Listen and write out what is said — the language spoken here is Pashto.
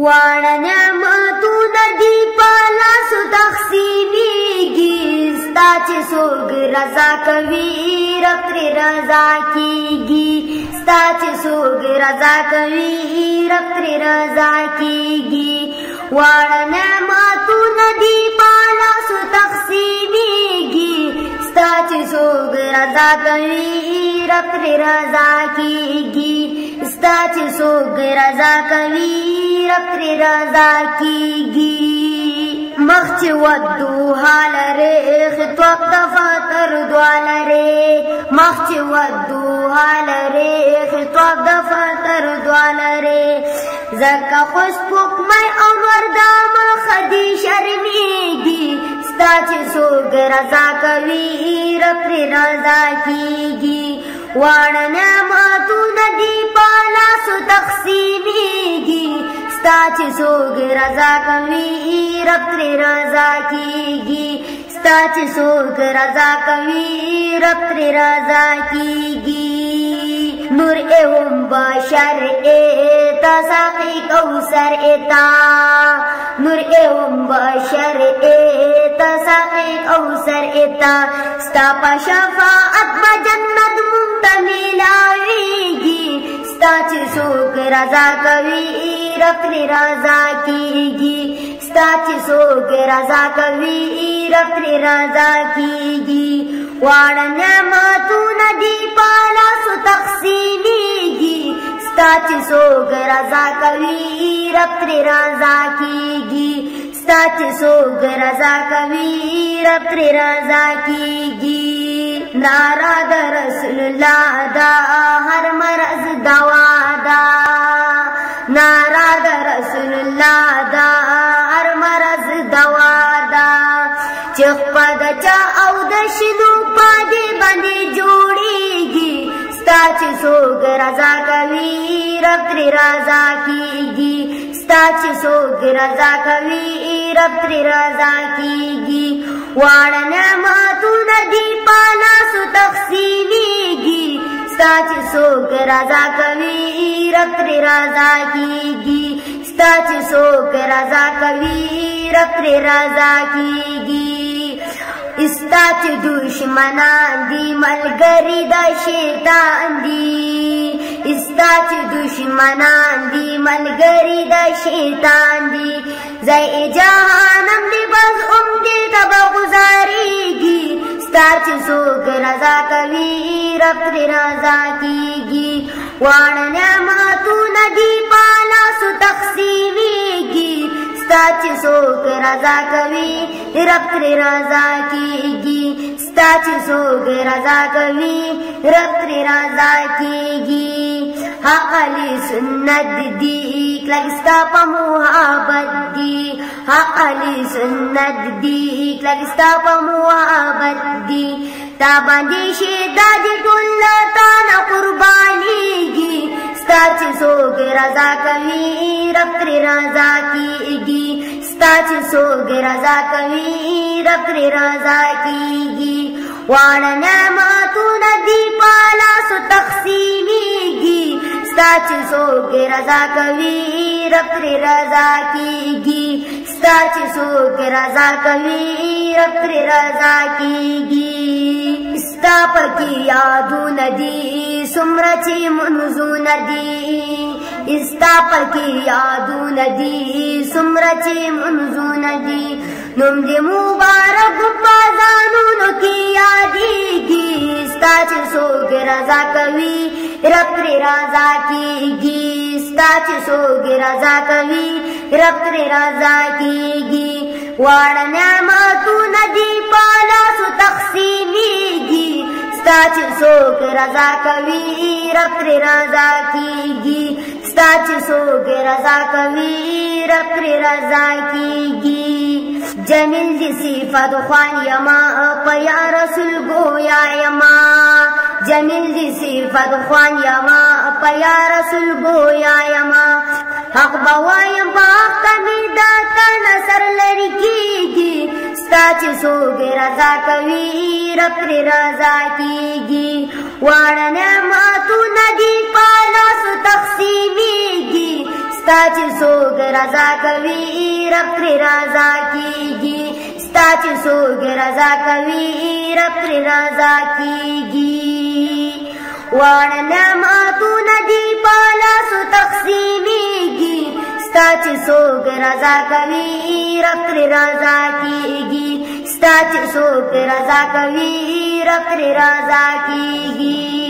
واړه نعمتونه دي په لاسو تقسیمیږي ستا چې څوک رضا کوي رب ترې رضا کیږي ستا چې څوک رضا کوي رب ترې رضا کیږي واړه نعمتونه دي په لاسو تقسیمیږي ستا چې څوک رضا کوي رب ترې رضا کیږي ستا چې څوک رضا کوي رب ترې رضا کیږي مخ چې ودوها لرې خطوب د فتر دعا لرې مخ چې ودوها لرې خطوب د فتر دعا لرې ځکه خو سپوږمۍ او نور د مخه دي شرمېږي ستا چې څوک رضا کوي رب ترې رضا کیږي واړه نعمتونه دي په لاسو تقسیمیږي ستا چې څوک رضا کوي رب ترې رضا کیږي ستا چې څوک رضا کوي رب ترې رضا کیږي نور هم بشر ایتا ساقی کوثر ایتا نور هم بشر ایتا ساقی کوثر ایتا ستا په شفاعت به جنت ملاویږي ستا چې څوک رضا کوي رب ترې رضا کیږي ستا چې څوک رضا کوي رب ترې رضا کیږي واړه نعمتونه دي په لاسو تقسیمیږي ستا چې څوک رضا کوي رب ترې رضا کیږي ستا چې څوک رضا کوي رب ترې رضا کیږي نعره د رسول الله دا هر مرض دوا ده نعره د رسول الله دا هر مرض دوا ده چې خپه د چا او د شنو په دې باندې جوړیږي ستا چې څوک رضا کوي رب ترې رضا کیږي ستا چې څوک رضا کوي رب ترې رضا کیږي واړه نعمتونه دي په لاسو تقسیمیږي ستا چې څوک رضا کوي رب ترې رضا کیږي ستا چې څوک رضا کوي رب ترې رضا کیږي ستا چې دشمنان دي ملګري د شیطان دي ستا چې دشمنان دي ملګري د شیطان دي ځای جهنم دی بس دلته به گزارېږي ستا چې څوک رضا کوي رب ترې رضا کیږي واړه نعمتونه دي په لاسو تقسیمیږي ستا چې څوک رضا کوي رب ترې رضا کیږي ستا چې څوک رضا کوي رب ترې رضا کیږي حق علی سنت دی کلک ستا په محبت دی حق علی سنت دی کلک ستا په محبت دی تا باندې شیدا دې ټول تا نه قربانیږي ستا چې څوک رضا کوي رب ترې رضا کیږي ستا چې څوک رضا کوي رب ترې رضا کیږي واړه نعمتونه دي په لاسو تقسیمیږي ستا چې څوک رضا کوي رب ترې رضا کیږي ستا چې څوک رضا کوي رب ترې رضا کیږي ستا پکې یادونه دي څومره چې منځونه دي ستا پکې یادونه دي څومره چې منځونه دي نوم دې مبارک په ځانونو کې یادېږي ستا چې څوک رضا کوي رب ترې رضا کیږي ستا چې څوک رضا کوي رب ترې رضا کیږي واړه نعمتونه دي په لاسو تقسیمیږي ستا چې څوک رضا کوي رب ترې رضا کیږي ستا چې څوک رضا کوي رب ترې رضا کیږي جمیل دی صفت خوان یما په یا رسول گویا یما جمیل دی صفت خوان یما په یا رسول گویا یما حق بوایم په حق تمی داتا نصر لري کیږي ستا چې څوک رضا کوي رب ترې رضا کیږي واړه نعمتونه دي په لاسو تقسیمیږي ستا چې څوک رضا کوي رب ترې رضا کېږي ستا چې څوک رضا کوي رب ترې رضا کېږي واړه نعمتونه دي په لاسو تقسیمېږي ستا چې څوک رضا کوي رب ترې رضا کېږي ستا چې څوک رضا کوي رب ترې رضا کېږي